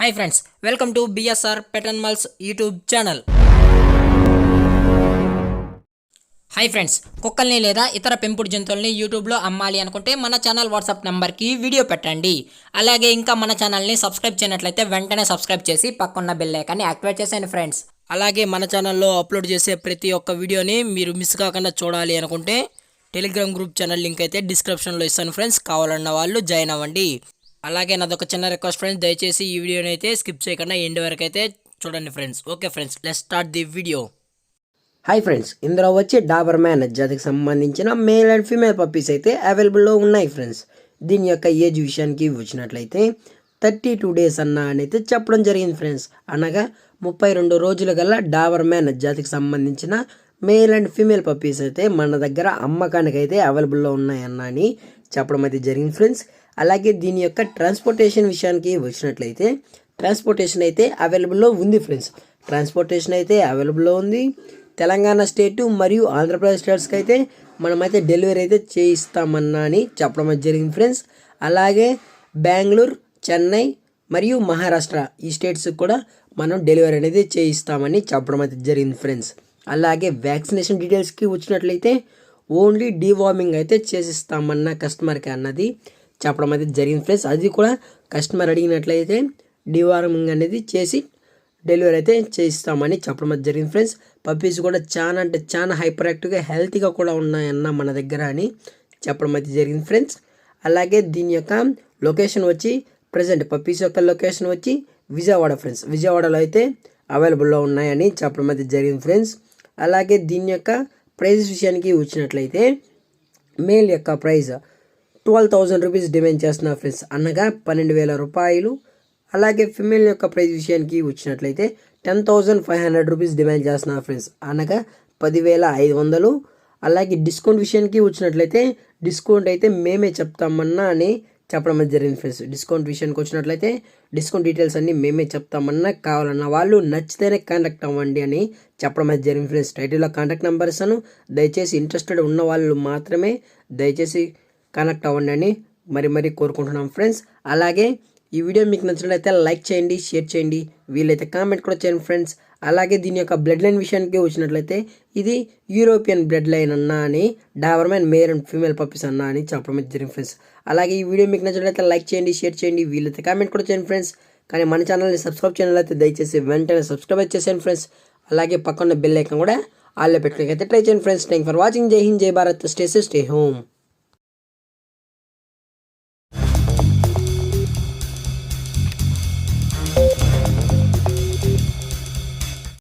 Hi friends, welcome to BSR pet animals YouTube channel. Hi friends, కుక్కల్ని లేదా ఇతర పెంపుడు జంతువుల్ని యూట్యూబ్లో అమ్మాలి అనుకుంటే మన ఛానల్ వాట్సాప్ నెంబర్కి వీడియో పెట్టండి. అలాగే ఇంకా మన ఛానల్ని సబ్స్క్రైబ్ చేయనట్లయితే వెంటనే సబ్స్క్రైబ్ చేసి పక్కన్న బెల్ ఐకాన్ని యాక్టివేట్ చేసేయండి ఫ్రెండ్స్. అలాగే మన ఛానల్లో అప్లోడ్ చేసే ప్రతి ఒక్క వీడియోని మీరు మిస్ కాకుండా చూడాలి అనుకుంటే టెలిగ్రామ్ గ్రూప్ ఛానల్ లింక్ అయితే డిస్క్రిప్షన్లో ఇస్తాను ఫ్రెండ్స్. కావాలన్న వాళ్ళు జాయిన్ అవ్వండి. అలాగే నాదొక చిన్న రిక్వెస్ట్ ఫ్రెండ్స్, దయచేసి ఈ వీడియోని అయితే స్కిప్ చేయకుండా ఎండ్ వరకు అయితే చూడండి friends. Okay friends, let's start the video. Hi friends, ఇందులో వచ్చి డాబర్ మ్యాన్ జాతికి సంబంధించిన మేల్ అండ్ ఫీమేల్ పప్పీస్ అయితే అవైలబుల్లో ఉన్నాయి ఫ్రెండ్స్. దీని యొక్క ఏజ్ విషయానికి వచ్చినట్లయితే 32 days అని అయితే చెప్పడం జరిగింది ఫ్రెండ్స్. అనగా 32 రోజుల గల డాబర్ మ్యాన్ జాతికి సంబంధించిన మేల్ అండ్ ఫీమేల్ పప్పీస్ అయితే మన దగ్గర అమ్మకానికి అయితే అవైలబుల్లో ఉన్నాయని చెప్పడం అయితే జరిగింది ఫ్రెండ్స్. అలాగే దీని యొక్క ట్రాన్స్పోర్టేషన్ విషయానికి వచ్చినట్లయితే ట్రాన్స్పోర్టేషన్ అయితే అవైలబుల్లో ఉంది ఫ్రెండ్స్. ట్రాన్స్పోర్టేషన్ అయితే అవైలబుల్లో ఉంది. తెలంగాణ స్టేటు మరియు ఆంధ్రప్రదేశ్ స్టేట్స్కి అయితే మనమైతే డెలివరీ అయితే చేయిస్తామని చెప్పడం అయితే జరిగింది ఫ్రెండ్స్. అలాగే బెంగళూరు, చెన్నై మరియు మహారాష్ట్ర ఈ స్టేట్స్కి కూడా మనం డెలివరీ అనేది చేయిస్తామని చెప్పడం అయితే జరిగింది ఫ్రెండ్స్. అలాగే వ్యాక్సినేషన్ డీటెయిల్స్కి వచ్చినట్లయితే ఓన్లీ డీవార్మింగ్ అయితే చేసిస్తామన్న కస్టమర్కి అన్నది చెప్పడం అయితే జరిగింది ఫ్రెండ్స్. అది కూడా కస్టమర్ అడిగినట్లయితే డీవార్మింగ్ అనేది చేసి డెలివరీ అయితే చేయిస్తామని చెప్పడం అయితే జరిగింది ఫ్రెండ్స్. పప్పీస్ కూడా చాలా అంటే చాలా హైపర్ యాక్టివ్గా హెల్తీగా కూడా ఉన్నాయన్న మన దగ్గర అని చెప్పడం అయితే జరిగింది ఫ్రెండ్స్. అలాగే దీని యొక్క లొకేషన్ వచ్చి ప్రజెంట్ పప్పీస్ యొక్క లొకేషన్ వచ్చి విజయవాడ ఫ్రెండ్స్. విజయవాడలో అయితే అవైలబుల్లో ఉన్నాయని చెప్పడం అయితే జరిగింది ఫ్రెండ్స్. అలాగే దీని యొక్క ప్రైస్ విషయానికి వచ్చినట్లయితే మేల్ యొక్క ప్రైస్ 12,000 రూపీస్ డిమాండ్ చేస్తున్నారు ఫ్రెండ్స్, అనగా 12,000 రూపాయలు. అలాగే ఫిమేల్ యొక్క ప్రైస్ విషయానికి వచ్చినట్లయితే 10,500 రూపీస్ డిమాండ్ చేస్తున్నారు ఫ్రెండ్స్, అనగా 10,500. అలాగే డిస్కౌంట్ విషయానికి వచ్చినట్లయితే డిస్కౌంట్ అయితే మేమే చెప్తామన్నా అని చెప్పడం జరిగింది ఫ్రెండ్స్. డిస్కౌంట్ విషయానికి వచ్చినట్లయితే డిస్కౌంట్ డీటెయిల్స్ అన్నీ మేమే చెప్తామన్నా, కావాలన్న వాళ్ళు నచ్చితేనే కాంటాక్ట్ అవ్వండి అని చెప్పడం జరిగింది ఫ్రెండ్స్. టైటిల్లో కాంటాక్ట్ నెంబర్ ఇస్తాను, దయచేసి ఇంట్రెస్టెడ్ ఉన్న వాళ్ళు మాత్రమే దయచేసి కనెక్ట్ అవ్వండి అని మరీ కోరుకుంటున్నాం ఫ్రెండ్స్. అలాగే ఈ వీడియో మీకు నచ్చినట్లయితే లైక్ చేయండి, షేర్ చేయండి, వీలైతే కామెంట్ కూడా చేయండి ఫ్రెండ్స్. అలాగే దీని యొక్క బ్లడ్ లైన్ విషయానికి వచ్చినట్లయితే ఇది యూరోపియన్ బ్లడ్ లైన్ అన్నా అని Doberman male and female puppies అన్నా అని చెప్పడం జరిగింది ఫ్రెండ్స్. అలాగే ఈ వీడియో మీకు నచ్చినట్లయితే లైక్ చేయండి, షేర్ చేయండి, వీలైతే కామెంట్ కూడా చేయండి ఫ్రెండ్స్. కానీ మన ఛానల్ని సబ్స్క్రైబ్ చేయాలైతే దయచేసి వెంటనే సబ్స్క్రైబ్ చేసేయండి ఫ్రెండ్స్. అలాగే పక్కన బెల్ ఐకాన్ కూడా ఆల్లో పెట్టుకోవడానికి అయితే ట్రై చేయండి ఫ్రెండ్స్. Thank for watching. జై హింద్, జై Bharat, stay safe, stay home.